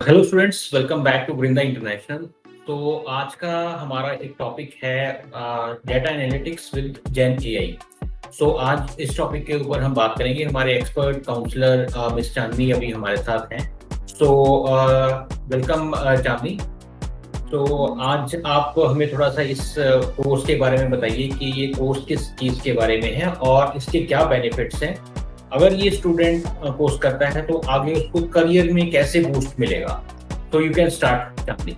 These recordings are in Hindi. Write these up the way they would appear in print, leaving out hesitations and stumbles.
Hello students, welcome back to Vrinda international. तो आज का हमारा एक टॉपिक है data analytics with gen AI. So आज इस टॉपिक के ऊपर हम बात करेंगे। हमारे एक्सपर्ट काउंसलर मिस चांदनी अभी हमारे साथ हैं। सो वेलकम चांदनी। तो आज आप हमें थोड़ा सा इस कोर्स के बारे में बताइए कि ये कोर्स किस चीज़ के बारे में है और इसके क्या बेनिफिट्स हैं। अगर ये स्टूडेंट कोर्स करता है तो आगे उसको करियर में कैसे बूस्ट मिलेगा। तो यू कैन स्टार्ट चांदनी।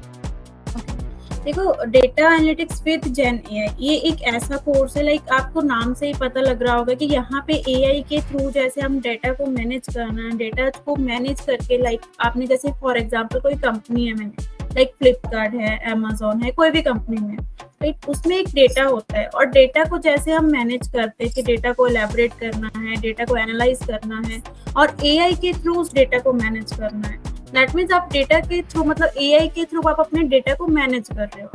देखो, data analytics with gen AI ये एक ऐसा कोर्स है, लाइक आपको नाम से ही पता लग रहा होगा कि यहाँ पे एआई के थ्रू जैसे हम डेटा को मैनेज करना है, डेटा को मैनेज करके लाइक आपने जैसे फॉर एग्जांपल कोई कंपनी है, मैंने लाइक फ्लिपकार्ट है, अमेजोन है, कोई भी कंपनी में राइट, उसमें एक डेटा होता है और डेटा को जैसे हम मैनेज करते हैं कि डेटा को एलैबोरेट करना है, डेटा को एनालाइज करना है और एआई के थ्रू उस डेटा को मैनेज करना है। दैट मीन्स आप डेटा के थ्रू मतलब एआई के थ्रू आप अपने डेटा को मैनेज कर रहे हो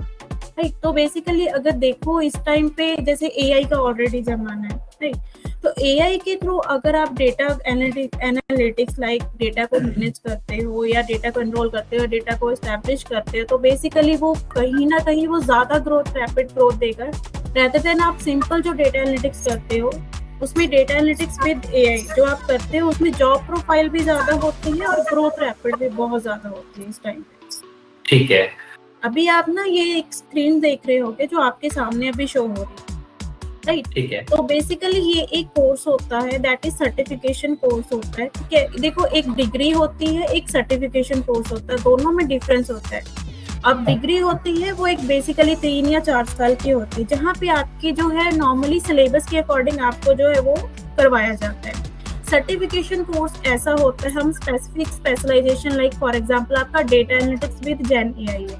राइट। तो बेसिकली अगर देखो इस टाइम पे जैसे एआई का ऑलरेडी जमाना है राइट, तो एआई के थ्रू अगर आप डेटा एनालिटिक्स लाइक डेटा को मैनेज करते हो या डेटा को एनरोल करते हो, डेटा को एस्टैब्लिश करते हो, तो बेसिकली वो कहीं ना कहीं वो ज्यादा रैपिड ग्रोथ देगा रेदर देन आप सिंपल जो डेटा एनालिटिक्स करते हो। उसमें डेटा एनालिटिक्स विद एआई जो आप करते हो उसमें जॉब प्रोफाइल भी ज्यादा होती है और ग्रोथ रैपिड भी बहुत ज्यादा होती है इस टाइम पे। ठीक है, अभी आप ना ये एक स्क्रीन देख रहे होगे जो आपके सामने अभी शो हो रही है राइट। ठीक है। तो बेसिकली ये एक कोर्स होता है दैट इज सर्टिफिकेशन कोर्स होता है। ठीक है, देखो एक डिग्री होती है, एक सर्टिफिकेशन कोर्स होता है, दोनों में डिफरेंस होता है। अब डिग्री होती है वो एक बेसिकली 3 या 4 साल की होती है, जहाँ पे आपकी जो है नॉर्मली सिलेबस के अकॉर्डिंग आपको जो है वो करवाया जाता है। सर्टिफिकेशन कोर्स ऐसा होता है हम specific specialization like for example आपका data analytics with gen AI है,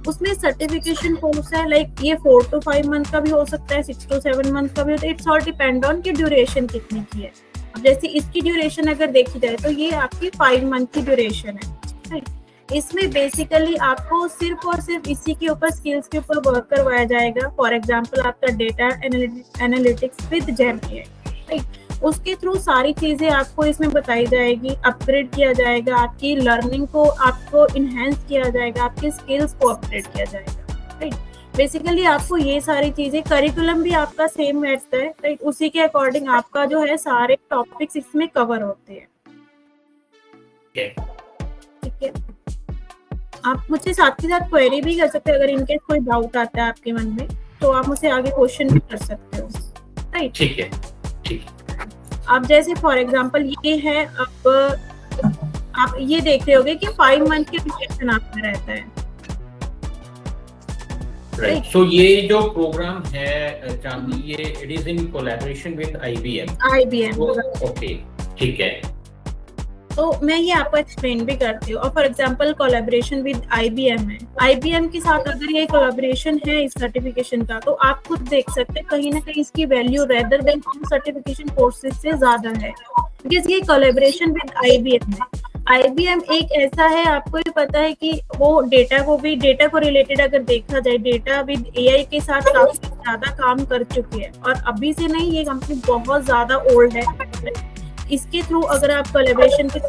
उसमें सर्टिफिकेशन कोर्स है लाइक ये 4 to 5 मंथ का भी हो सकता है, 6 to 7 मंथ का भी होता है। इट्स ऑल डिपेंड ऑन की ड्यूरेशन कितनी की है। अब जैसे इसकी ड्यूरेशन अगर देखी जाए तो ये आपकी 5 मंथ की ड्यूरेशन है राइट। इसमें बेसिकली आपको सिर्फ और सिर्फ इसी के ऊपर स्किल्स के ऊपर वर्क करवाया जाएगा। फॉर एग्जांपल आपका data analytics with gen AI right, उसके थ्रू सारी चीजें आपको इसमें बताई जाएगी, अपग्रेड किया जाएगा, आपकी लर्निंग को आपको इनहेंस किया जाएगा, आपके स्किल्स को अपग्रेड किया जाएगा राइट। बेसिकली आपको ये सारी चीजें, करिकुलम भी आपका सेम बैठता है राइट, उसी के अकॉर्डिंग आपका जो है सारे टॉपिक्स इसमें कवर होते हैं। ठीक है, आप मुझसे साथ के साथ क्वेरी भी कर सकते हैं अगर इनकेस कोई डाउट आता है आपके मन में, तो आप मुझसे आगे क्वेश्चन भी कर सकते हो राइट। ठीक है, ठीक है। आप जैसे फॉर एग्जांपल ये है, अब आप ये देख रहे होगे कि 5 मंथ के ड्यूरेशन आपका रहता है राइट। सो ये जो प्रोग्राम है चांदनी, ये it is in collaboration with IBM. Okay, ठीक है। तो मैं ये आपको एक्सप्लेन भी करती हूँ। और for example collaboration with IBM है, आईबीएम के साथ अगर ये कोलैबोरेशन है इस सर्टिफिकेशन का, तो आप खुद देख सकते हैं कहीं ना कहीं इसकी value rather than certification courses से ज्यादा है, बिकॉज ये कोलैबोरेशन विद आईबीएम है। आईबीएम एक ऐसा है, आपको भी पता है कि वो डेटा को रिलेटेड अगर देखा जाए, डेटा विद एआई के साथ काफी ज्यादा काम कर चुकी है और अभी से नहीं, ये कंपनी बहुत ज्यादा ओल्ड है। इसके थ्रू अगर आप कोलैबोरेशन के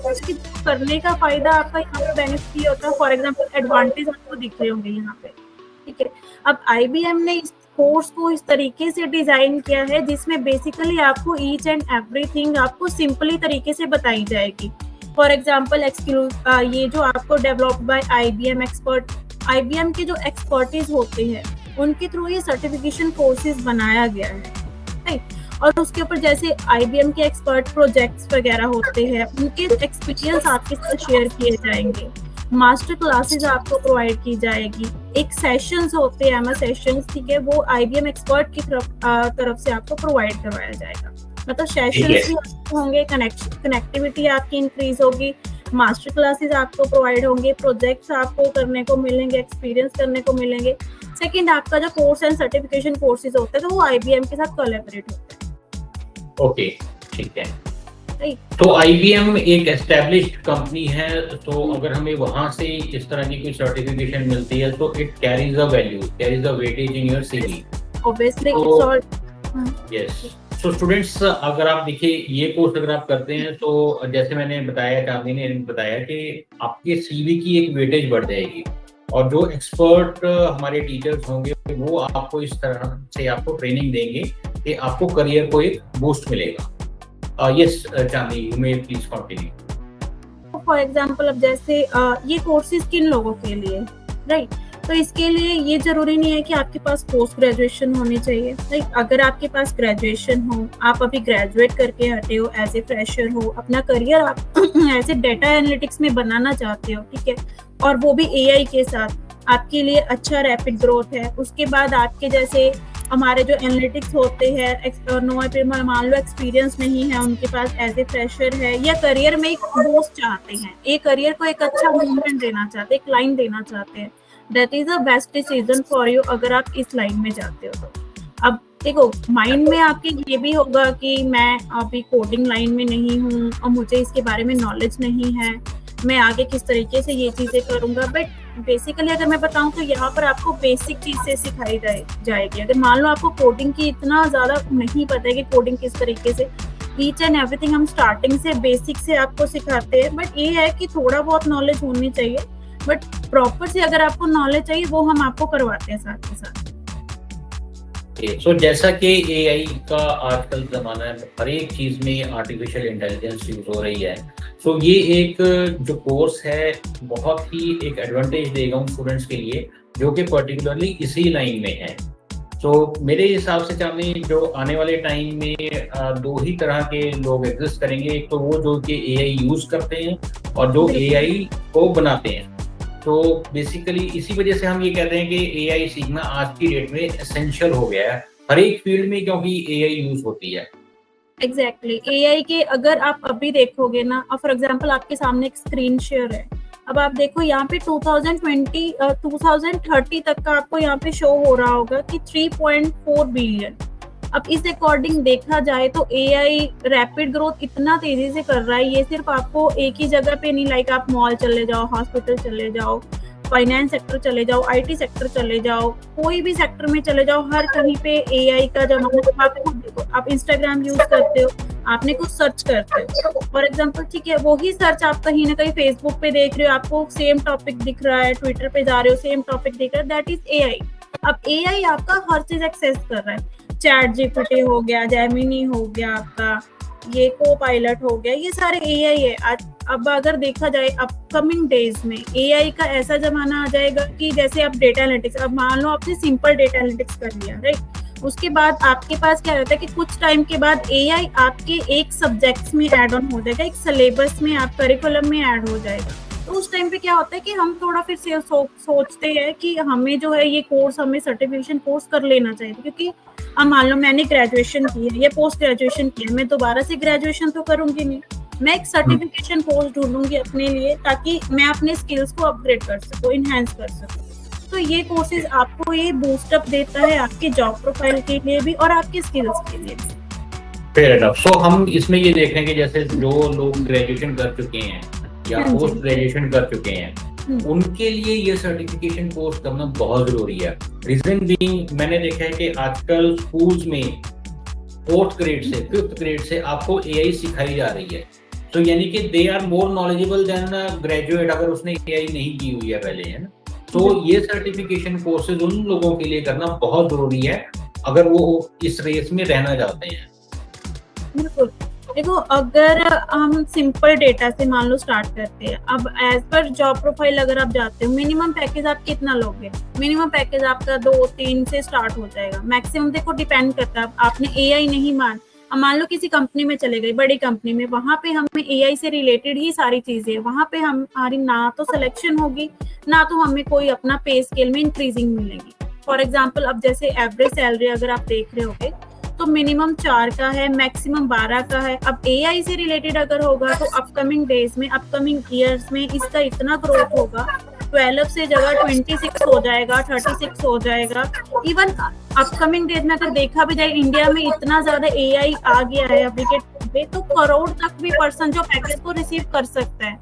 करने का फायदा आपका यहाँ पे बेनिफिट ये होता है। फॉर एग्जांपल एडवांटेज आपको दिख रहे होंगे यहाँ पे। ठीक है, अब आईबीएम ने इस कोर्स को इस तरीके से डिजाइन किया है जिसमें बेसिकली आपको ईच एंड एवरीथिंग आपको सिंपली तरीके से बताई जाएगी। फॉर एग्जांपल ये जो आपको developed by IBM expert, IBM के जो एक्सपर्टीज होते हैं उनके थ्रू ये सर्टिफिकेशन कोर्सेज बनाया गया है राइट। और उसके ऊपर जैसे आईबीएम के एक्सपर्ट प्रोजेक्ट्स वगैरह होते हैं, उनके एक्सपीरियंस आपके साथ शेयर किए जाएंगे, मास्टर क्लासेस आपको प्रोवाइड की जाएगी, एक सेशंस होते हैं एमएस सेशंस, ठीक है, वो आईबीएम एक्सपर्ट की तरफ से आपको प्रोवाइड करवाया जाएगा। मतलब सेशंस भी होंगे, कनेक्टिविटी आपकी इंक्रीज होगी, मास्टर क्लासेस आपको प्रोवाइड होंगे, प्रोजेक्ट्स आपको करने को मिलेंगे, एक्सपीरियंस करने को मिलेंगे। सेकंड, आपका जो कोर्स एंड सर्टिफिकेशन कोर्सेज होते हैं तो वो आईबीएम के साथ कोलैबोरेट होता है। ओके, ठीक है। तो आईबीएम एक एस्टैब्लिश्ड कंपनी है, तो अगर हमें वहां से इस तरह की कोई सर्टिफिकेशन मिलती है तो it carries a value, carries a weightage in your CV. Obviously it's all yes. So students, अगर आप देखिए ये कोर्स अगर आप करते हैं तो जैसे मैंने बताया, चांदनी ने बताया कि आपके सीवी की एक वेटेज बढ़ जाएगी और जो एक्सपर्ट हमारे टीचर्स होंगे वो आपको इस तरह से आपको ट्रेनिंग देंगे कि आपको करियर को एक बूस्ट मिलेगा। Yes Chandni, you may please continue. For example अब जैसे ये कोर्सेज किन लोगों के लिए, राइट? तो इसके लिए ये जरूरी नहीं है कि आपके पास पोस्ट ग्रेजुएशन होनी चाहिए, राइट? अगर आपके पास ग्रेजुएशन हो, आप अभी ग्रेजुएट करके हटे हो, एज ए फ्रेशर हो, अपना करियर आप ऐसे डेटा एनालिटिक्स में बनाना चाहते हो, ठीक है, और वो भी एआई के साथ, आपके लिए अच्छा रैपिड ग्रोथ है। उसके बाद आपके जैसे हमारे जो एनालिटिक्स होते हैं, मान लो एक्सपीरियंस नहीं है उनके पास, एज ए फ्रेशर है, या करियर में एक बूस्ट चाहते हैं, ये करियर को एक अच्छा मूवमेंट देना चाहते हैं, एक लाइन देना चाहते हैं, that is the best decision for you अगर आप इस लाइन में जाते हो तो। अब देखो, माइंड में आपके ये भी होगा कि मैं अभी कोडिंग लाइन में नहीं हूँ और मुझे इसके बारे में नॉलेज नहीं है, मैं आगे किस तरीके से ये चीजें करूंगा। बट बेसिकली अगर मैं बताऊं तो यहाँ पर आपको बेसिक चीज से सिखाई जाएगी। अगर मान लो आपको कोडिंग की इतना ज्यादा नहीं पता है कि कोडिंग किस तरीके से, ईच एंड एवरीथिंग हम स्टार्टिंग से बेसिक से आपको सिखाते हैं, बट ये है कि थोड़ा बहुत नॉलेज होनी चाहिए, बट प्रॉपर से अगर आपको नॉलेज चाहिए वो हम आपको करवाते हैं साथ के साथ। सो जैसा कि एआई का आजकल जमाना है, हर एक चीज में आर्टिफिशियल इंटेलिजेंस यूज हो रही है, सो ये एक जो कोर्स है बहुत ही एक एडवांटेज देगा उन स्टूडेंट्स के लिए जो कि पर्टिकुलरली इसी लाइन में है। तो मेरे हिसाब से चांदनी, जो आने वाले टाइम में दो ही तरह के लोग एग्जिस्ट करेंगे, एक तो वो जो कि एआई यूज करते हैं और जो एआई को बनाते हैं। तो बेसिकली इसी वजह से हम ये कहते हैं कि एआई सीखना आज की डेट में एसेंशियल हो गया है हर एक फील्ड में, क्योंकि एआई यूज होती है। एग्जैक्टली एआई के अगर आप अभी देखोगे ना, फॉर एग्जांपल आपके सामने एक स्क्रीन शेयर है, अब आप देखो यहाँ पे 2030 तक का आपको यहाँ पे शो हो रहा होगा कि 3.4 बिलियन। अब इस अकॉर्डिंग देखा जाए तो एआई रैपिड ग्रोथ इतना तेजी से कर रहा है, ये सिर्फ आपको एक ही जगह पे नहीं, लाइक आप मॉल चले जाओ, हॉस्पिटल चले जाओ, फाइनेंस सेक्टर चले जाओ, आईटी सेक्टर चले जाओ, कोई भी सेक्टर में चले जाओ, हर कहीं पे एआई का जमाना। आप खुद देखो, आप इंस्टाग्राम यूज करते हो, आपने कुछ सर्च करते हो फॉर एग्जांपल, ठीक है, वही सर्च आप कहीं ना कहीं फेसबुक पे देख रहे हो, आपको सेम टॉपिक दिख रहा है, ट्विटर पे जा रहे हो, सेम टॉपिक दिख रहा है, दैट इज एआई। अब एआई आपका हर चीज एक्सेस कर रहा है, चैट जीपीटी हो गया, जेमिनी हो गया, आपका ये को-पायलट हो गया, ये सारे एआई है। आज अब अगर देखा जाए अपकमिंग डेज में एआई का ऐसा जमाना आ जाएगा कि जैसे आप डेटा एनालिटिक्स, अब मान लो आपने सिंपल डेटा एनालिटिक्स कर लिया, राइट, उसके बाद आपके पास क्या रहता है कि कुछ टाइम के बाद एआई आपके एक सब्जेक्ट्स में ऐड ऑन हो जाएगा, एक सिलेबस में, आप करिकुलम में ऐड हो जाएगा। तो उस टाइम पे क्या होता है कि हम थोड़ा फिर से सोचते हैं कि हमें जो है ये कोर्स, हमें सर्टिफिकेशन कोर्स कर लेना चाहिए, क्योंकि अब मान लो मैंने ग्रेजुएशन की है या पोस्ट ग्रेजुएशन की है, मैं दोबारा से ग्रेजुएशन तो करूंगी नहीं, मैं एक सर्टिफिकेशन कोर्स ढूंढूंगी अपने लिए ताकि मैं अपने स्किल्स को अपग्रेड कर सकूं, इनहेंस कर सकूं। तो ये कोर्सेज आपको ये बूस्ट अप देता है आपके जॉब प्रोफाइल के लिए भी और आपके स्किल्स के लिए भी। Fair enough. सो हम इसमें ये देख रहे हैं कि जैसे जो लोग ग्रेजुएशन कर चुके हैं या पोस्ट ग्रेजुएशन कर चुके हैं, उनके लिए ये सर्टिफिकेशन कोर्स करना बहुत जरूरी है। रीजन बीइंग, मैंने देखा है कि आजकल स्कूल्स में 4th ग्रेड से 5th ग्रेड से आपको एआई सिखाई जा रही है, तो यानी कि they are more knowledgeable than graduate अगर उसने एआई नहीं की हुई है पहले, है ना। तो ये सर्टिफिकेशन कोर्सेज उन लोगों के लिए करना बहुत जरूरी है अगर वो इस रेस में रहना चाहते हैं। बिल्कुल, देखो अगर हम सिंपल डेटा से मान लो स्टार्ट करते हैं, अब एज पर जॉब प्रोफाइल अगर आप जाते हो, मिनिमम पैकेज आप कितना लोगे? मिनिमम पैकेज आपका 2-3 से स्टार्ट हो जाएगा, मैक्सिमम देखो डिपेंड करता है, आपने एआई नहीं मान लो किसी कंपनी में चले गए, बड़ी कंपनी में, वहां पे हमें एआई से रिलेटेड ही सारी चीजें, वहां पे हमारी ना तो सिलेक्शन होगी, ना तो हमें कोई अपना पे स्केल में इंक्रीजिंग मिलेगी। फॉर एग्जाम्पल, अब जैसे एवरेज सैलरी अगर आप देख रहे होगे तो मिनिमम 4 का है, मैक्सिमम 12 का है। अब एआई से रिलेटेड अगर होगा तो अपकमिंग डेज में, अपकमिंग ईयर्स में इसका इतना ग्रोथ होगा, 12 से जगह 26 हो जाएगा, 36 हो जाएगा। इवन अपकमिंग डेज में अगर देखा भी जाए, इंडिया में इतना ज्यादा एआई आ गया है एप्लीकेशन पे, तो करोड़ तक भी पर्सन जो पैकेज को रिसीव कर सकता है,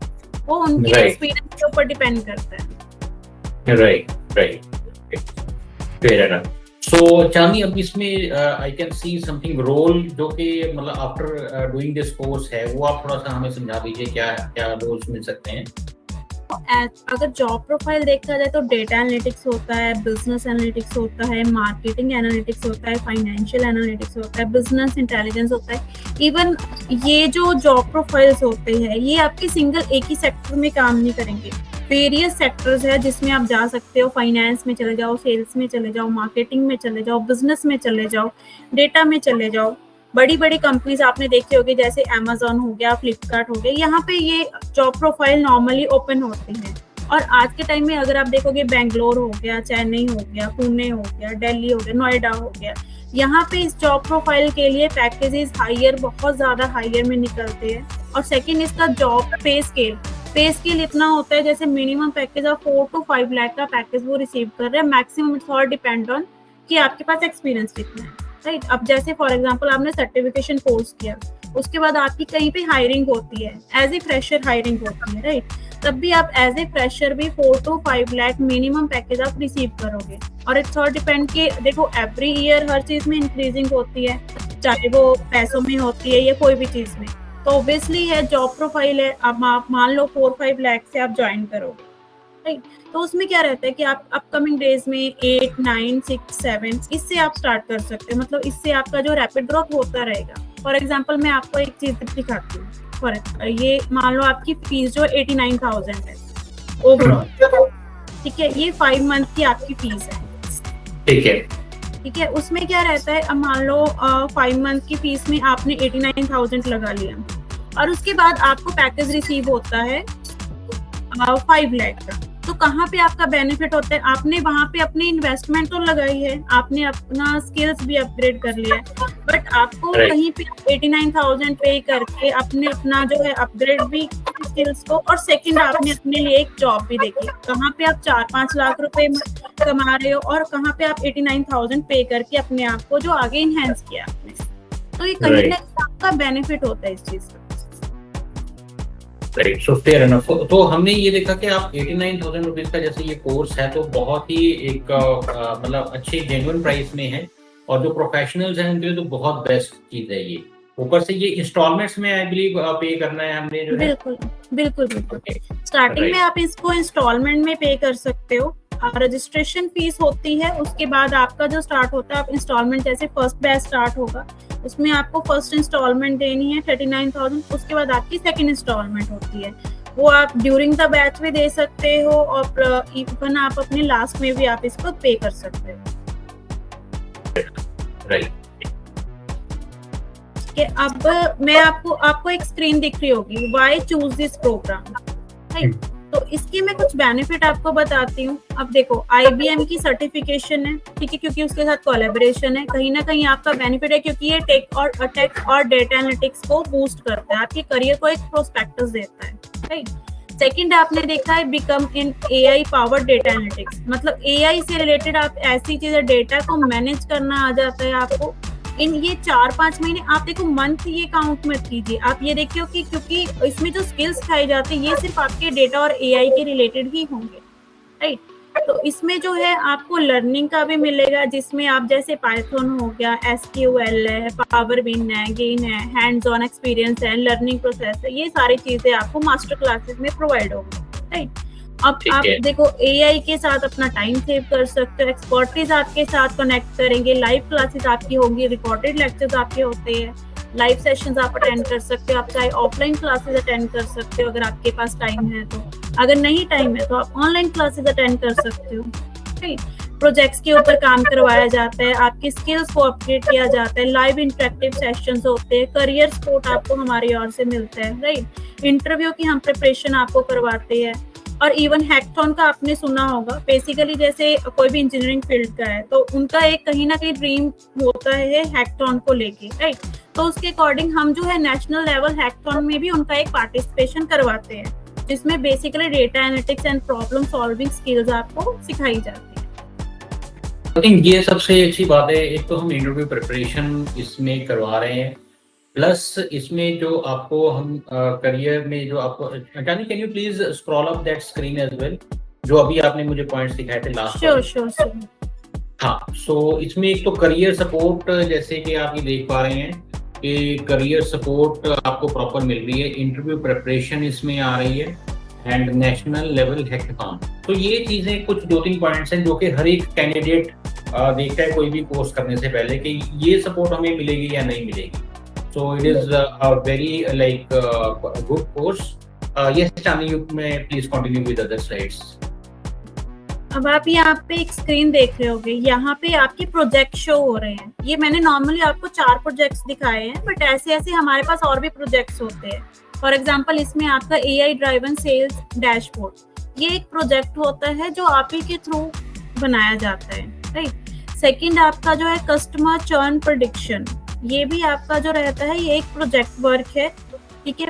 वो उनके एक्सपीरियंस के ऊपर डिपेंड करता है। Right. Fair enough. So Chandni, अब इसमें I can see something role जो कि मतलब आफ्टर डूइंग दिस कोर्स है, वो आप थोड़ा सा हमें समझा दीजिए, क्या क्या रोल्स मिल सकते हैं? अगर जॉब प्रोफाइल देखा जाए तो डेटा एनालिटिक्स होता है, बिजनेस एनालिटिक्स होता है, मार्केटिंग एनालिटिक्स होता है, फाइनेंशियल एनालिटिक्स होता है, बिजनेस इंटेलिजेंस होता है। इवन ये जो जॉब प्रोफाइल्स होते हैं ये आपके सिंगल एक ही सेक्टर में काम नहीं करेंगे, वेरियस सेक्टर्स है जिसमें आप जा सकते हो। फाइनेंस में चले जाओ, सेल्स में चले जाओ, मार्केटिंग में चले जाओ, बिजनेस में चले जाओ, डेटा में चले जाओ। बड़ी बड़ी कंपनीज आपने देखी होगी जैसे अमेजोन हो गया, फ्लिपकार्ट हो गया, यहाँ पे ये जॉब प्रोफाइल नॉर्मली ओपन होते हैं। और आज के टाइम में अगर आप देखोगे बेंगलोर हो गया, चेन्नई हो गया, पुणे हो गया, दिल्ली हो गया, नोएडा हो गया, यहाँ पे इस जॉब प्रोफाइल के लिए पैकेजेस हायर, बहुत ज्यादा हायर में निकलते हैं। और सेकंड इसका जॉब पे स्केल इतना होता है, जैसे minimum package of 4 to 5 lakh का पैकेज वो रिसीव कर रहे हैं। Maximum it's all depend on कि आपके पास एक्सपीरियंस कितना है, राइट। अब जैसे फॉर एग्जांपल आपने सर्टिफिकेशन कोर्स किया, उसके बाद आपकी कहीं पे हायरिंग होती है, एज ए फ्रेशर हायरिंग होती है, राइट। तब भी आप एज ए फ्रेशर भी 4 to 5 लाख मिनिमम पैकेज आप रिसीव करोगे। और इट्स ऑल डिपेंड कि देखो एवरी ईयर हर चीज में इंक्रीजिंग होती है, चाहे वो पैसों में होती है या कोई भी चीज में। तो ऑब्वियसली है जॉब प्रोफाइल है, अब आप मान लो 4-5 लाख से आप ज्वाइन करोगे, राइट। तो उसमें क्या रहता है कि आप अपकमिंग डेज में 8, 9, 6, 7 इससे आप स्टार्ट कर सकते हो। मतलब इससे आपका जो रैपिड ग्रोथ होता रहेगा। फॉर एग्जांपल मैं आपको एक चीज दिखाती हूँ। ये मान लो आपकी फीस जो 89,000 है ओवरऑल, ठीक है। ये 5 मंथ की आपकी फीस है, ठीक है। उसमें क्या रहता है, अब मान लो 5 मंथ की फीस में आपने 89,000 लगा लिया, और उसके बाद आपको पैकेज रिसीव होता है 5 लाख का। तो कहाँ पे आपका बेनिफिट होता है, आपने वहां पे अपनी इन्वेस्टमेंट तो लगाई है, आपने अपना स्किल्स भी अपग्रेड कर लिया है, बट आपको कहीं पे 89,000 पे करके आपने अपना जो है अपग्रेड भी स्किल्स को, और सेकंड आपने अपने लिए एक जॉब भी देखी। कहाँ पे आप 4-5 लाख रुपए कमा रहे हो, और कहाँ पे आप 89,000 पे करके अपने आप को जो आगे इनहेंस किया आपने। तो ये कहीं ना कहीं आपका बेनिफिट होता है इस चीज का। Right, so fair enough. तो हमने ये देखा कि आप 89,000 रुपीज का जैसे ये कोर्स है, तो बहुत ही एक मतलब अच्छे जेन्युइन प्राइस में है, और जो प्रोफेशनल्स हैं उनके लिए तो बहुत बेस्ट चीज है ये। ऊपर से ये इंस्टॉलमेंट्स में आई बिलीव पे करना है हमने जो है। बिल्कुल स्टार्टिंग में आप इसको इंस्टॉलमेंट में पे कर सकते हो। रजिस्ट्रेशन फीस होती है, उसके बाद आपका जो स्टार्ट होता है, आप इंस्टॉलमेंट जैसे फर्स्ट बैच स्टार्ट होगा उसमें आपको फर्स्ट इंस्टॉलमेंट देनी है 39,000। उसके बाद आपकी सेकंड इंस्टॉलमेंट होती है, वो आप ड्यूरिंग द बैच भी दे सकते हो, और इवन आप अपने लास्ट में भी आप इसको पे कर सकते हो, राइट। कि अब मैं आपको एक स्क्रीन दिख रही होगी, why choose this program, right. तो इसके मैं कुछ बेनिफिट आपको बताती हूँ। अब देखो IBM की सर्टिफिकेशन है, ठीक है, क्योंकि उसके साथ कोलैबोरेशन है, कहीं ना कहीं आपका बेनिफिट है, क्योंकि ये टेक और डेटा एनालिटिक्स को बूस्ट करता है, आपके करियर को एक प्रोस्पेक्टस देता है, राइट। सेकंड आपने देखा है become in AI powered data analytics, मतलब AI से रिलेटेड आप ऐसी चीजें, डेटा को मैनेज करना आ जाता है आपको। इन ये 4-5 महीने आप देखो, मंथ ये काउंट मत कीजिए, आप ये देखियो कि क्योंकि इसमें जो स्किल्स सिखाए जाते हैं ये सिर्फ आपके डेटा और AI के रिलेटेड ही होंगे, राइट। तो इसमें जो है आपको लर्निंग का भी मिलेगा, जिसमें आप जैसे पाइथन हो गया, SQL है, पावर बिन है, गेन है, हैंड्स ऑन एक्सपीरियंस है, लर्निंग प्रोसेस है, ये सारी चीजें आपको मास्टर क्लासेस में प्रोवाइड होंगी, राइट। अब आप देखो AI के साथ अपना टाइम सेव कर सकते हो, एक्सपर्टीज आपके साथ कनेक्ट करेंगे, लाइव क्लासेस आपकी होंगी, रिकॉर्डेड लेक्चर्स आपके होते हैं, लाइव सेशंस आप अटेंड कर सकते हो, आप चाहे ऑफलाइन क्लासेस अटेंड कर सकते हो अगर आपके पास टाइम है तो, अगर नहीं टाइम है तो आप ऑनलाइन क्लासेस अटेंड कर सकते हो, राइट। प्रोजेक्ट्स के ऊपर काम करवाया जाता है, आपकी स्किल्स को अपग्रेड किया जाता है, लाइव इंटरेक्टिव सेशंस होते हैं, करियर सपोर्ट आपको हमारी ओर से मिलता है, राइट। इंटरव्यू की हम प्रिपरेशन आपको करवाते हैं, और इवन हैकथॉन का आपने सुना होगा। बेसिकली जैसे कोई भी इंजीनियरिंग फील्ड का है तो उनका एक कहीं ना कहीं ड्रीम होता है हैकथॉन को लेके, राइट। तो उसके अकॉर्डिंग हम जो है नेशनल लेवल हैकथॉन में भी उनका एक पार्टिसिपेशन करवाते हैं, जिसमें basically data analytics and problem solving skills आपको सिखाई जाती है। आई थिंक ये सबसे अच्छी बात है, एक तो हम इंटरव्यू प्रिपरेशन इसमें करवा रहे हैं, प्लस इसमें जो आपको हम करियर में जो आपको, can you please scroll up that screen as well, जो अभी आपने मुझे पॉइंट्स दिखाए थे लास्ट। श्योर। हाँ, सो इसमें एक तो करियर सपोर्ट, जैसे कि आप ये देख पा रहे हैं कि करियर सपोर्ट आपको प्रॉपर मिल रही है, इंटरव्यू प्रिपरेशन इसमें आ रही है, एंड नेशनल लेवल हैकाथॉन। तो ये चीजें कुछ 2-3 पॉइंट्स हैं जो कि हर एक कैंडिडेट देखता है कोई भी कोर्स करने से पहले कि ये सपोर्ट हमें मिलेगी या नहीं मिलेगी। So it is a very like good course. Yes Chandni, you may please continue with other slides. अब आप यहाँ पे एक स्क्रीन देख रहे होगे, यहाँ पे आपके प्रोजेक्ट शो हो रहे हैं। ये मैंने नॉर्मली आपको 4 प्रोजेक्ट्स दिखाए हैं, बट ऐसे ऐसे हमारे पास और भी प्रोजेक्ट्स होते हैं। फॉर एग्जांपल इसमें आपका AI ड्राइवन सेल्स डैशबोर्ड, ये एक प्रोजेक्ट होता है जो आप ही के थ्रू बनाया जाता है, राइट। सेकंड आपका जो है कस्टमर चर्न प्रेडिक्शन, ये भी आपका जो रहता है ये एक प्रोजेक्ट वर्क है, ठीक है।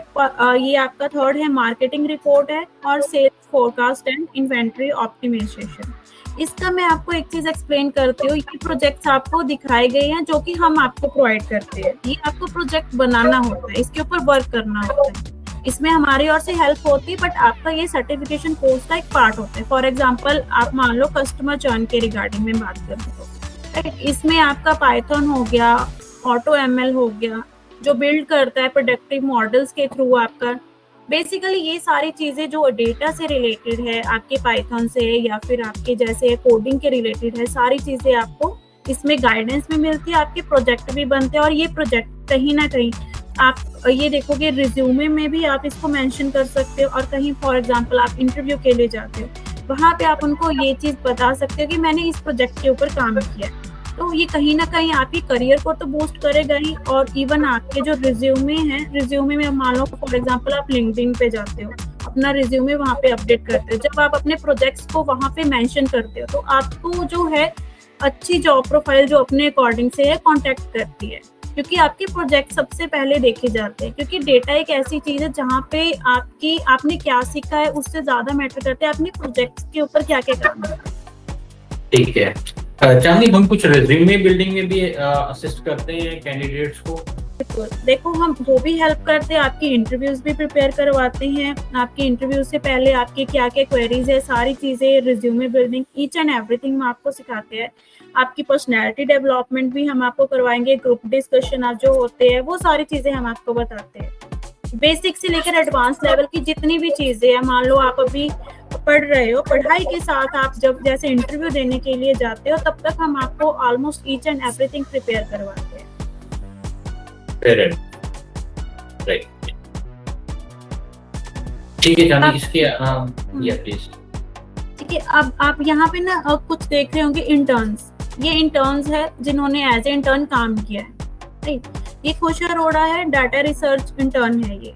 ये आपका थर्ड है मार्केटिंग रिपोर्ट है, और sales forecast and inventory optimisation. इसका मैं आपको एक चीज एक्सप्लेन करती हूँ। ये प्रोजेक्ट्स आपको दिखाए गए हैं जो कि हम आपको प्रोवाइड करते हैं। ये आपको प्रोजेक्ट बनाना होता है, इसके ऊपर वर्क करना होता है, इसमें हमारी ओर से हेल्प होती है, बट आपका ये सर्टिफिकेशन कोर्स का एक पार्ट होता है। फॉर एग्जाम्पल आप मान लो कस्टमर चर्न के रिगार्डिंग में बात करें तो इसमें आपका पाइथन हो गया, AutoML हो गया, जो बिल्ड करता है प्रोडक्टिव मॉडल्स के थ्रू आपका। बेसिकली ये सारी चीजें जो डेटा से रिलेटेड है, आपके पाइथन से या फिर आपके जैसे कोडिंग के रिलेटेड है, सारी चीजें आपको इसमें गाइडेंस में मिलती है। आपके प्रोजेक्ट भी बनते हैं, और ये प्रोजेक्ट कहीं ना कहीं आप ये देखोगे रिज्यूमे में भी आप इसको मेंशन कर सकते हो, और कहीं फॉर एग्जांपल आप इंटरव्यू के लिए जाते हो, वहां पे आप उनको ये चीज बता सकते हो कि मैंने इस प्रोजेक्ट के ऊपर काम किया। तो ये कहीं ना कहीं आपकी करियर को तो बूस्ट करेगा ही, और इवन आपके जो रिज्यूमे है, रिज्यूमे में मान लो फॉर एग्जांपल आप लिंक्डइन पे जाते हो, अपना रिज्यूमे वहाँ पे अपडेट करते हो, जब आप अपने प्रोजेक्ट्स को वहाँ पे मेंशन करते हो तो आपको जो है अच्छी जॉब प्रोफाइल जो अपने अकॉर्डिंग से है कॉन्टेक्ट करती है, क्योंकि आपके प्रोजेक्ट सबसे पहले देखे जाते हैं। क्योंकि डेटा एक ऐसी चीज है जहाँ पे आपने क्या सीखा है उससे ज्यादा मैटर करते हैं अपने प्रोजेक्ट्स के ऊपर क्या क्या करना है। ठीक है चांदनी, हम कुछ रिज्यूमे बिल्डिंग में भी असिस्ट करते हैं कैंडिडेट्स को। देखो हम वो भी हेल्प करते हैं, आपकी इंटरव्यूज भी प्रिपेयर करवाते हैं। आपकी इंटरव्यू से पहले आपकी क्या क्या क्वेरीज है, सारी चीजें, resume building, each and everything हम आपको सिखाते हैं। आपकी पर्सनैलिटी डेवलपमेंट भी हम आपको करवाएंगे, ग्रुप डिस्कशन आप जो होते हैं वो सारी चीजें हम आपको बताते हैं। बेसिक से लेकर एडवांस लेवल की जितनी भी चीजें हैं, मान लो आप अभी पढ़ रहे हो, पढ़ाई के साथ आप जब जैसे इंटरव्यू देने के लिए जाते हो तब तक हम आपको almost each and everything prepare करवाते हैं। राइट, ठीक है चांदनी, इसके या प्लीज। ठीक है, अब आप यहाँ पे ना कुछ देख रहे होंगे इंटर्न्स। ये इंटर्न्स है जिन्होंने एज ए इंटर्न काम किया है, राइट। ये खुश अरोड़ा है, डाटा रिसर्च इंटर्न है ये,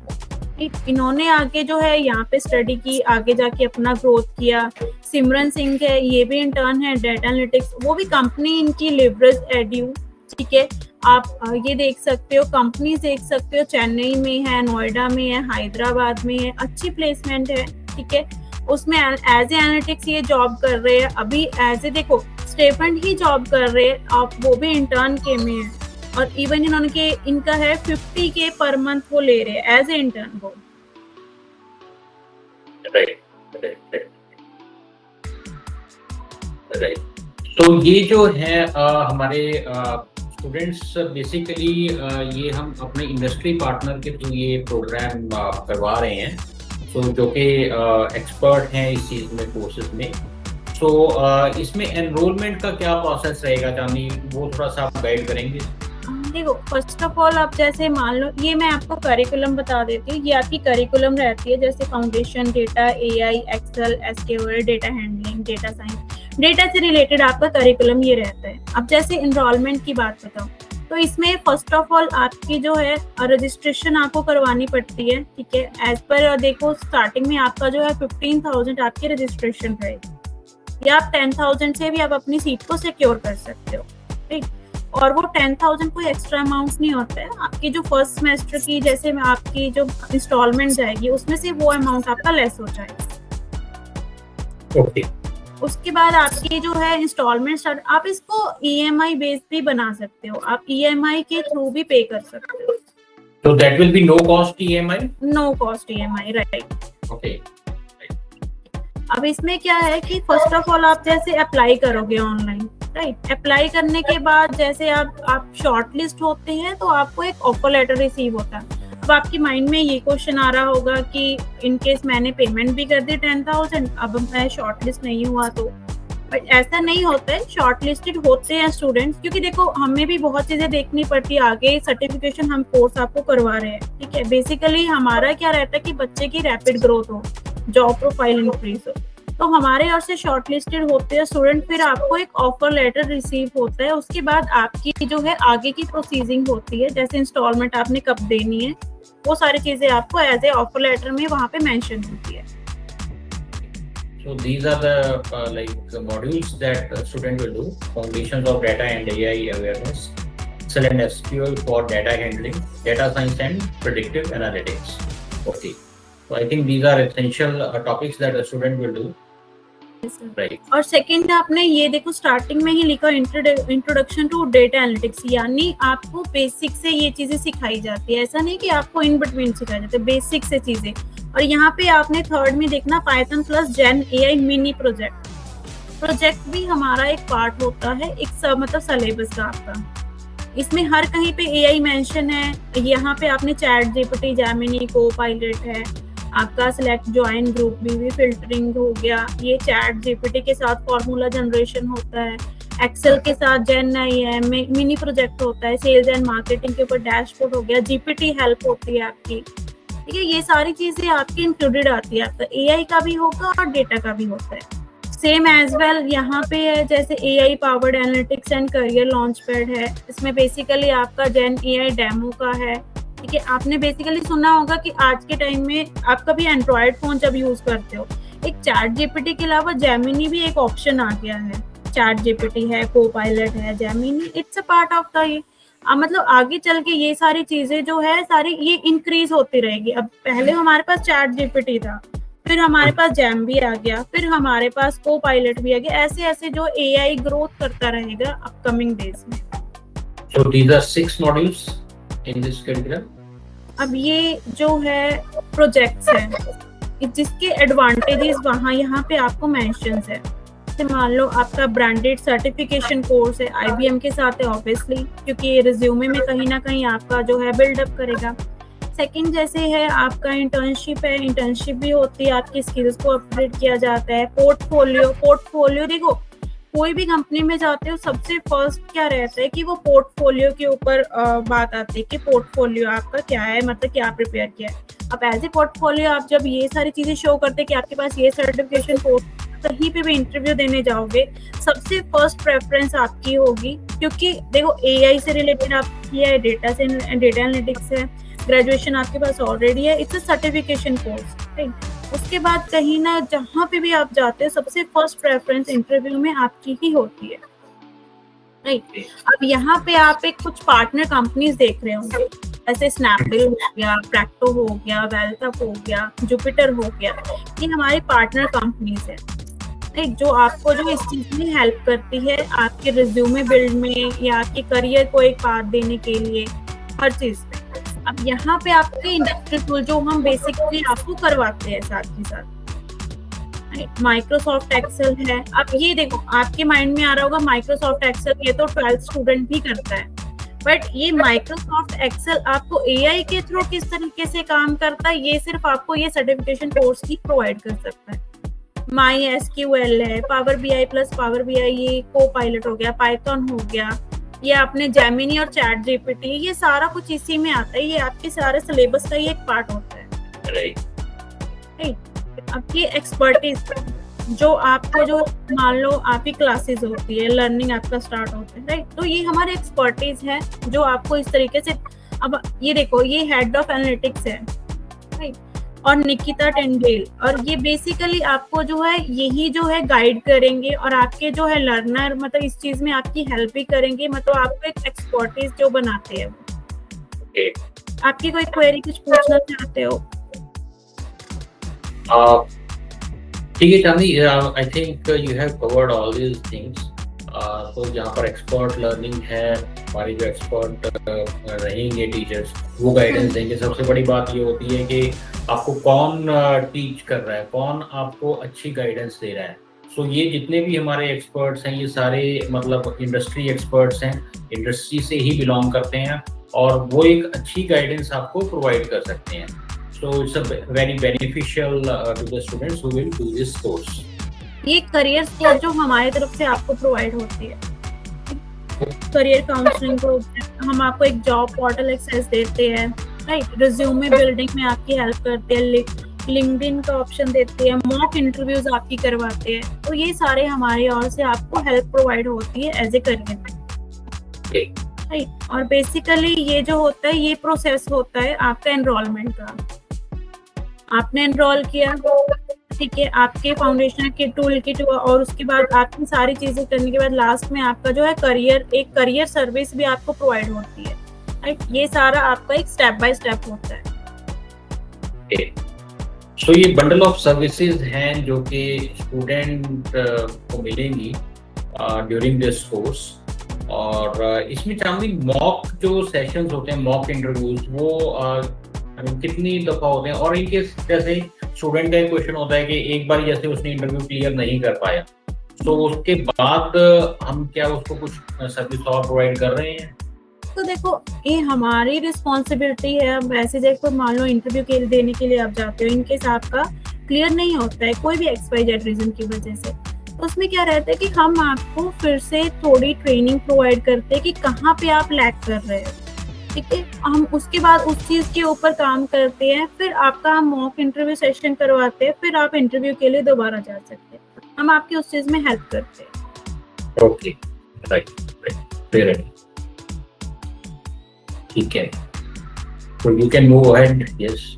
ठीक। इन्होंने आगे जो है यहाँ पे स्टडी की, आगे जाके अपना ग्रोथ किया। सिमरन सिंह है, ये भी इंटर्न है, डाटा एनालिटिक्स, वो भी कंपनी इनकी लिवरेज एड्यू, ठीक है। आप ये देख सकते हो, कंपनी देख सकते हो, चेन्नई में है, नोएडा में है, हैदराबाद में है, अच्छी प्लेसमेंट है, ठीक है। उसमें एज ए एनालिटिक्स ये जॉब कर रहे हैं, अभी एज ए देखो स्टेफेंड ही जॉब कर रहे हैं, आप वो भी इंटर्न के में है, और इवन इनका है 50K पर मंथ वो ले रहे हैं एज ए इंटर्न वो। राइट। तो ये जो है हमारे स्टूडेंट्स बेसिकली ये हम अपने इंडस्ट्री पार्टनर के थ्रू ये प्रोग्राम करवा रहे हैं, तो जो कि एक्सपर्ट हैं इस चीज़ में, कोर्सेज में। तो इसमें एनरोलमेंट का क्या प्रोसेस रहेगा चांदनी, वो थोड़ा सा आप गाइड करेंगे? देखो फर्स्ट ऑफ ऑल आप जैसे मान लो, ये मैं आपको करिकुलम बता देती हूँ। ये आपकी करिकुलम रहती है जैसे foundation, data, AI, excel, SQL, data handling, data science, data से रिलेटेड आपका करिकुलम ये रहता है। अब जैसे इनरोलमेंट की बात बताऊँ तो इसमें फर्स्ट ऑफ ऑल आपकी जो है रजिस्ट्रेशन आपको करवानी पड़ती है, ठीक है। एज पर देखो स्टार्टिंग में आपका जो है 15,000 आपकी रजिस्ट्रेशन रहेगी, या आप 10,000 से भी आप अपनी सीट को सिक्योर कर सकते हो, ठीक। और वो 10,000 कोई एक्स्ट्रा अमाउंट नहीं होता है, आपकी जो फर्स्ट सेमेस्टर की जैसे आपकी जो इंस्टॉलमेंट जाएगी उसमें से वो अमाउंट आपका लेस हो जाएगा। ओके। उसके बाद आपकी जो है इंस्टॉलमेंट स्टार्ट, आप इसको EMI बेस भी बना सकते हो, आप EMI के थ्रू भी पे कर सकते हो। So that will be no cost EMI? No cost EMI, right. Okay. अब इसमें क्या है कि फर्स्ट ऑफ ऑल आप जैसे अप्लाई करोगे ऑनलाइन, राइट। अप्लाई करने के बाद जैसे आप शॉर्ट लिस्ट होते हैं तो आपको एक ऑफर लेटर रिसीव होता है। अब आपके माइंड में ये क्वेश्चन आ रहा होगा कि इन केस मैंने पेमेंट भी कर दी 10,000, अब मैं शॉर्ट लिस्ट नहीं हुआ तो। बट ऐसा नहीं होता है, शॉर्ट लिस्टेड होते हैं स्टूडेंट्स, क्योंकि देखो हमें भी बहुत चीजें देखनी पड़ती है। आगे सर्टिफिकेशन हम कोर्स आपको करवा रहे हैं, ठीक है। बेसिकली हमारा क्या रहता है कि बच्चे की रैपिड ग्रोथ हो, जॉब प्रोफाइल इंक्रीज हो, तो हमारे यहाँ से शॉर्ट लिस्टेड होते हैं स्टूडेंट, फिर आपको एक ऑफर लेटर रिसीव होता है। उसके बाद आपकी जो है आगे की प्रोसीजिंग होती है, जैसे इंस्टॉलमेंट आपने कब देनी है, वो सारी चीजें आपको एज ए ऑफर लेटर में वहाँ पे मेंशन होती है। So these are the like modules that a student will do: foundations of data and AI awareness, excellent SQL for data handling, data science and predictive analytics. Okay, so I think these are essential topics that a student will do. Right. और सेकंड आपने ये देखो स्टार्टिंग में ही लिखा इंट्रोडक्शन टू डेटा एनालिटिक्स, यानी आपको बेसिक से ये चीजें सिखाई जाती है। ऐसा नहीं कि आपको इन बिटवीन सिखाई जाती है, बेसिक से चीजें। और यहाँ पे आपने थर्ड में देखना Python plus gen AI mini project भी हमारा एक पार्ट होता है, एक मतलब सिलेबस का आपका। इसमें हर कहीं पे एआई मेंशन है। यहाँ पे आपने चैट जीपीटी, जेमिनी, कोपायलट है, आपका सिलेक्ट ज्वाइन ग्रुप भी फिल्टरिंग हो गया। ये चैट जीपीटी के साथ फॉर्मूला जनरेशन होता है, एक्सेल के साथ जेन आई मिनी प्रोजेक्ट होता है, सेल्स एंड मार्केटिंग के ऊपर डैशबोर्ड हो गया, जीपीटी हेल्प होती है आपकी, ठीक है। ये सारी चीजें आपकी इंक्लूडेड आती है। आपका एआई का भी होगा और डेटा का भी होता है। सेम एज वेल यहाँ पे है, जैसे AI powered analytics and career launch pad है। इसमें बेसिकली आपका जेन एआई डेमो का है, ठीक है। आपने बेसिकली सुना होगा कि आज के टाइम में आप कभी एंड्रॉयड फोन जब यूज करते हो, एक चैट जीपीटी के अलावा जेमिनी भी एक ऑप्शन आ गया है। चैट जीपीटी है, कोपायलट है, Gemini, it's a part of the ये मतलब आगे चल के ये सारी चीजें जो है सारी ये इंक्रीज होती रहेगी। अब पहले हमारे पास चैट जीपीटी था, फिर हमारे पास जैम भी आ गया, फिर हमारे पास कोपायलट भी आ गया। ऐसे ऐसे जो एआई ग्रोथ करता रहेगा अपकमिंग डेज में। So these are 6 modules in this curriculum. अब ये जो है प्रोजेक्ट्स हैं, जिसके एडवांटेजेस वहाँ यहाँ पे आपको मेंशंस है। मान लो आपका ब्रांडेड सर्टिफिकेशन कोर्स है, आईबीएम के साथ है ऑब्वियसली, क्योंकि ये रिज्यूमे में कहीं ना कहीं आपका जो है बिल्डअप करेगा। सेकंड जैसे है आपका इंटर्नशिप है, इंटर्नशिप भी होती है, आपकी स्किल्स को अपग्रेड किया जाता है। पोर्टफोलियो देखो कोई भी कंपनी में जाते हो सबसे फर्स्ट क्या रहता है कि वो पोर्टफोलियो के ऊपर बात आती है कि पोर्टफोलियो आपका क्या है, मतलब क्या प्रिपेयर किया है। अब एज ए पोर्टफोलियो आप जब ये सारी चीजें शो करते हैं कि आपके पास ये सर्टिफिकेशन कोर्स, कहीं पे भी इंटरव्यू देने जाओगे सबसे फर्स्ट प्रेफरेंस आपकी होगी, क्योंकि देखो एआई से रिलेटेड आपकी है, डेटा एनालिटिक्स है, ग्रेजुएशन आपके पास ऑलरेडी है, it's a certification course, right. उसके बाद कहीं ना जहाँ पे भी आप जाते हो सबसे फर्स्ट प्रेफरेंस इंटरव्यू में आपकी ही होती है, राइट। अब यहाँ पे आप एक कुछ पार्टनर कंपनीज देख रहे होंगे, ऐसे स्नैपडील हो गया, प्रैक्टो हो गया, वेल्थअप हो गया, जुपिटर हो गया, ये हमारी पार्टनर कंपनीज है, राइट, जो आपको जो इस चीज में हेल्प करती है आपके रिज्यूमे बिल्ड में या आपके करियर को एक पाथ देने के लिए, हर चीज पे। अब यहाँ पे आपके इंडस्ट्री टूल जो हम बेसिकली आपको करवाते हैं साथ ही साथ, माइक्रोसॉफ्ट एक्सेल है। अब ये देखो आपके माइंड में आ रहा होगा माइक्रोसॉफ्ट एक्सेल ये तो 12th स्टूडेंट भी करता है, बट ये माइक्रोसॉफ्ट एक्सेल आपको एआई के थ्रू किस तरीके से काम करता है ये सिर्फ आपको ये सर्टिफिकेशन कोर्स ही प्रोवाइड कर सकता है। माई एसक्यूएल है, power BI plus power BI, ये कोपायलट हो गया, पाइथन हो गया, ये आपने जेमिनी और चैट जीपीटी, ये सारा कुछ इसी में आता है, ये आपके सारे सिलेबस का ही एक पार्ट होता है, राइट। अब ये एक्सपर्टीज जो आपको जो मान लो आपकी क्लासेस होती है, लर्निंग आपका स्टार्ट होता है, राइट, तो ये हमारे एक्सपर्टीज है जो आपको इस तरीके से। अब ये देखो ये हेड ऑफ एनालिटिक्स है, राइट, और निकिता टेंडेल, और ये बेसिकली आपको जो है यही जो है गाइड करेंगे और आपके जो है लर्नर मतलब इस चीज में आपकी हेल्प भी करेंगे, मतलब आपको एक एक्सपर्टीज जो बनाते हैं। Okay. आपकी कोई क्वेरी कुछ पूछना चाहते हो? ठीक है चांदी, I think you have covered all these things. तो यहाँ पर एक्सपर्ट लर्निंग है, हमारे जो एक्सपर्ट रहेंगे टीचर्स वो गाइडेंस देंगे। सबसे बड़ी बात ये होती है कि आपको कौन टीच कर रहा है, कौन आपको अच्छी गाइडेंस दे रहा है, सो ये जितने भी हमारे एक्सपर्ट्स हैं, ये सारे मतलब इंडस्ट्री एक्सपर्ट्स हैं, इंडस्ट्री से ही बिलोंग करते हैं और वो एक अच्छी गाइडेंस आपको प्रोवाइड कर सकते हैं। So it's a very beneficial to the students who will do this course. ये करियर सपोर्ट जो हमारी तरफ से आपको प्रोवाइड होती है, करियर काउंसलिंग को हम आपको एक जॉब पोर्टल एक्सेस देते हैं, राइट, रिज्यूमे बिल्डिंग में आपकी हेल्प करते हैं, लिंक्डइन का ऑप्शन देते हैं, मॉक इंटरव्यूज आपकी करवाते हैं। तो ये सारे हमारी ओर से आपको हेल्प प्रोवाइड होती है एज ए करियर, राइट। और बेसिकली ये जो होता है, ये प्रोसेस होता है आपका एनरोलमेंट का। आपने एनरोल किया, ठीक है, आपके फाउंडेशन के टूल किट और उसके बाद आपकी सारी चीजें करने के बाद लास्ट में आपका जो है एक करियर सर्विस भी आपको प्रोवाइड होती है, राइट। ये सारा आपका एक स्टेप बाय स्टेप होता है। सो ये बंडल ऑफ सर्विसेज हैं जो कि स्टूडेंट को मिलेंगी ड्यूरिंग दिस कोर्स। और इसमें चांदी मॉक जो सेशंस होते हैं, मॉक इंटरव्यूज, वो कितनी दफा होते हैं? और इनके जैसे स्टूडेंट का क्वेश्चन होता है कि एक बार जैसे उसने इंटरव्यू क्लियर नहीं कर पाया, तो उसके बाद हम क्या उसको कुछ सर्विस और प्रोवाइड कर रहे हैं? तो देखो, ये हमारी रिस्पॉन्सिबिलिटी है। अब ऐसे जैसे मान लो इंटरव्यू के देने के लिए आप जाते हो, इनकेस आपका क्लियर नहीं होता है कोई भी XYZ रीजन की वजह से, तो उसमें क्या रहता है कि हम आपको फिर से थोड़ी ट्रेनिंग प्रोवाइड करते हैं कि कहाँ पे आप लैग कर रहे हो, ठीक है। हम उसके बाद उस चीज के ऊपर काम करते हैं, फिर आपका हम मॉक इंटरव्यू सेशन करवाते हैं, फिर आप इंटरव्यू के लिए दोबारा जा सकते हैं। हम आपकी उस चीज में हेल्प करते हैं। ओके, राइट, फेयर है, ठीक है। तो you can move ahead. Yes,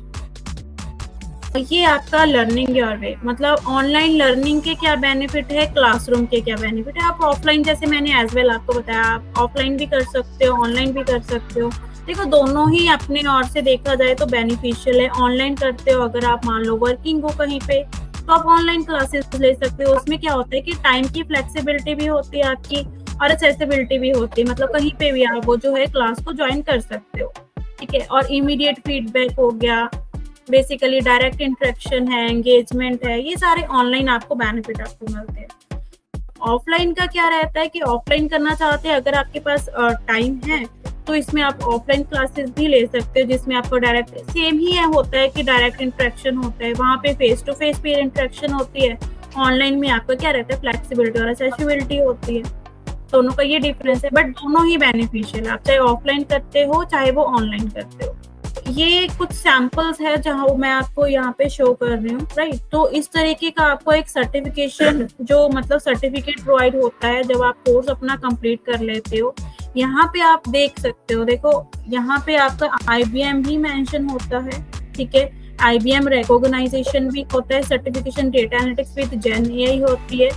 ये आपका लर्निंग योर वे, मतलब ऑनलाइन लर्निंग के क्या बेनिफिट है, क्लासरूम के क्या बेनिफिट है। आप ऑफलाइन, जैसे मैंने एज वेल आपको बताया, आप ऑफलाइन भी कर सकते हो, ऑनलाइन भी कर सकते हो। देखो, दोनों ही अपने ओर से देखा जाए तो बेनिफिशियल है। ऑनलाइन करते हो अगर आप मान लो वर्किंग हो कहीं पे, तो आप ऑनलाइन क्लासेस ले सकते हो। उसमें क्या होता है कि टाइम की फ्लेक्सिबिलिटी भी होती है आपकी और एक्सेसिबिलिटी भी होती है, मतलब कहीं पे भी आप वो जो है क्लास को ज्वाइन कर सकते हो, ठीक है। और इमीडिएट फीडबैक हो गया, बेसिकली डायरेक्ट इंटरेक्शन है, एंगेजमेंट है, ये सारे ऑनलाइन आपको बेनिफिट आपको मिलते हैं। ऑफलाइन का क्या रहता है कि ऑफलाइन करना चाहते हैं अगर आपके पास टाइम है, तो इसमें आप ऑफलाइन क्लासेस भी ले सकते हो, जिसमें आपको डायरेक्ट सेम ही है होता है कि डायरेक्ट इंटरेक्शन होता है, वहाँ पे face to face peer interaction होती है। ऑनलाइन में आपका क्या रहता है, फ्लेक्सिबिलिटी और एक्सेसिबिलिटी होती है। दोनों का ये डिफरेंस है, बट दोनों ही बेनिफिशियल है, आप चाहे ऑफलाइन करते हो चाहे वो ऑनलाइन करते हो। ये कुछ सैंपल्स है जहाँ मैं आपको यहाँ पे शो कर रही हूँ, राइट। तो इस तरीके का आपको एक सर्टिफिकेशन जो मतलब सर्टिफिकेट प्रोवाइड होता है जब आप कोर्स अपना कंप्लीट कर लेते हो। यहाँ पे आप देख सकते हो, देखो यहाँ पे आपका IBM भी मेंशन होता है, ठीक है। IBM रिकॉग्नाइजेशन भी होता है, certification data analytics with Gen AI होती है,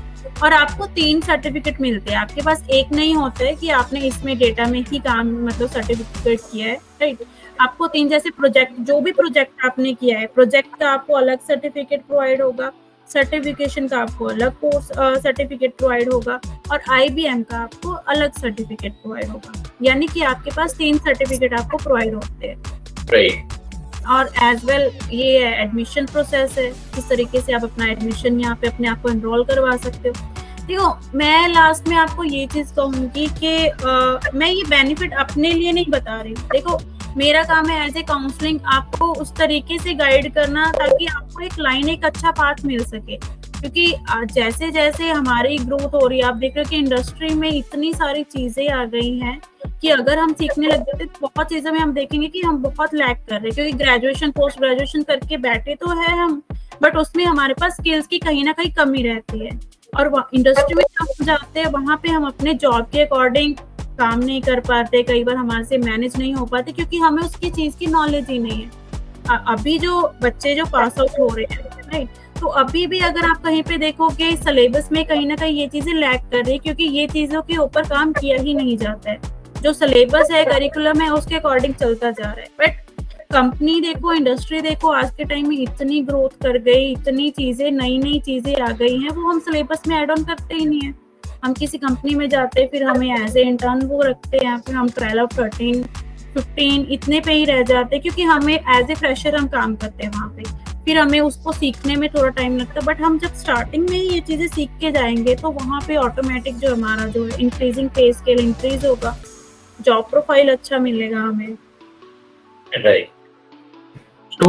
और आपको 3 सर्टिफिकेट मिलते हैं। आपके पास एक नहीं होता है कि आपने इसमें डेटा में ही काम मतलब सर्टिफिकेट किया है, राइट। आपको 3, जैसे प्रोजेक्ट, जो भी प्रोजेक्ट आपने किया है, प्रोजेक्ट का आपको अलग सर्टिफिकेट प्रोवाइड होगा, सर्टिफिकेशन का आपको अलग कोर्स सर्टिफिकेट प्रोवाइड होगा, और IBM का आपको अलग सर्टिफिकेट प्रोवाइड होगा। यानी कि आपके पास 3 सर्टिफिकेट आपको प्रोवाइड होते हैं, राइट। और एज वेल ये एडमिशन प्रोसेस है, किस तरीके से आप अपना एडमिशन यहाँ पे अपने आप को एनरोल करवा सकते हो। देखो, मैं लास्ट में आपको ये चीज कहूंगी कि मैं ये बेनिफिट अपने लिए नहीं बता रही हूँ। देखो, मेरा काम है एज ए काउंसलिंग आपको उस तरीके से गाइड करना ताकि आपको एक अच्छा पाथ मिल सके, क्योंकि जैसे जैसे हमारी ग्रोथ हो रही है, आप देख रहे हो कि इंडस्ट्री में इतनी सारी चीजें आ गई हैं कि अगर हम सीखने लग जाते तो बहुत चीजों में हम देखेंगे कि हम बहुत लैग कर रहे हैं, क्योंकि ग्रेजुएशन पोस्ट ग्रेजुएशन करके बैठे तो है हम, बट उसमें हमारे पास स्किल्स की कहीं ना कहीं कमी रहती है। और इंडस्ट्री में हम जाते हैं, वहां पे हम अपने जॉब के अकॉर्डिंग काम नहीं कर पाते, कई बार हमारे से मैनेज नहीं हो पाते, क्योंकि हमें उसकी चीज की नॉलेज ही नहीं है। अभी जो बच्चे जो पास आउट हो रहे हैं, राइट, तो अभी भी अगर आप कहीं पे देखोगे सिलेबस में कहीं ना कहीं ये चीजें लैग कर रही है, क्योंकि ये चीजों के ऊपर काम किया ही नहीं जाता है। जो सिलेबस है, करिकुलम है, उसके अकॉर्डिंग चलता जा रहा है। बट कंपनी देखो, इंडस्ट्री देखो, आज के टाइम में इतनी ग्रोथ कर गई, इतनी चीजें नई चीजें आ गई हैं, वो हम सिलेबस में ऐड ऑन करते ही नहीं है। हम किसी कंपनी में जाते हैं, फिर हमें एज ए इंटर्न वो रखते हैं, फिर हम 12, 13, 15 इतने पे ही रह जाते हैं, क्योंकि हमें एज ए फ्रेशर हम काम करते हैं वहाँ पे। फिर हमें उसको सीखने में थोड़ा टाइम लगता है, बट हम जब स्टार्टिंग में ही ये चीजें सीख के जाएंगे तो वहाँ पे ऑटोमेटिक जो हमारा जो है इंक्रीजिंग पे स्केल इंक्रीज होगा, जॉब प्रोफाइल अच्छा मिलेगा हमें। राइट। तो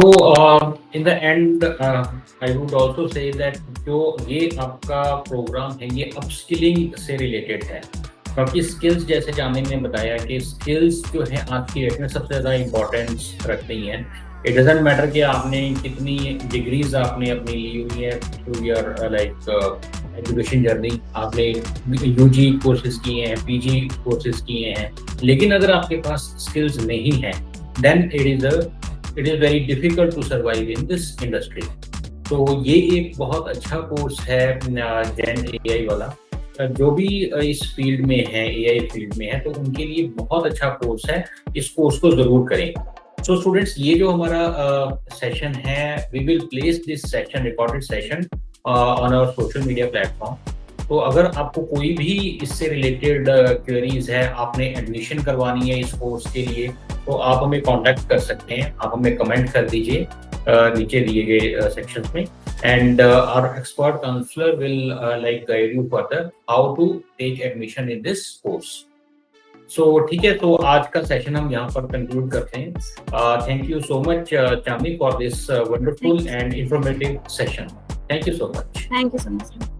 in the and I would also say that जो ये आपका प्रोग्राम है ये अपस्किलिंग से रिलेटेड है, क्योंकि स्किल्स जैसे जाने ने बताया कि स्किल्स जो है आज की डेट में सबसे ज़्यादा इम्पोर्टेंस रखती हैं। इट डजेंट मैटर कि आपने कितनी डिग्रीज आपने अपनी ली हुई है through your like education journey, आपने यूजी कोर्सेज किए हैं, पीजी कोर्सेज किए हैं, लेकिन अगर आपके पास स्किल्स नहीं है then it is very difficult to survive in this industry. तो ये एक बहुत अच्छा कोर्स है जेन एआई वाला। जो भी इस फील्ड में है, एआई फील्ड में है, तो उनके लिए बहुत अच्छा कोर्स है, इस कोर्स को ज़रूर करें। सो स्टूडेंट्स, ये जो हमारा सेशन है, we will place this session, recorded session on our social media platform. तो अगर आपको कोई भी इससे रिलेटेड क्वेरीज है, आपने एडमिशन करवानी है इस कोर्स के लिए, तो आप हमें कांटेक्ट कर सकते हैं, आप हमें कमेंट कर दीजिए नीचे दिए गए सेक्शंस में, and our expert counselor will like guide you further how to take admission in this course. So ठीक है, तो आज का सेशन हम यहाँ पर कंक्लूड करते हैं। Thank you so much Chami for this wonderful and informative session. Thank you so much. Thank you so much.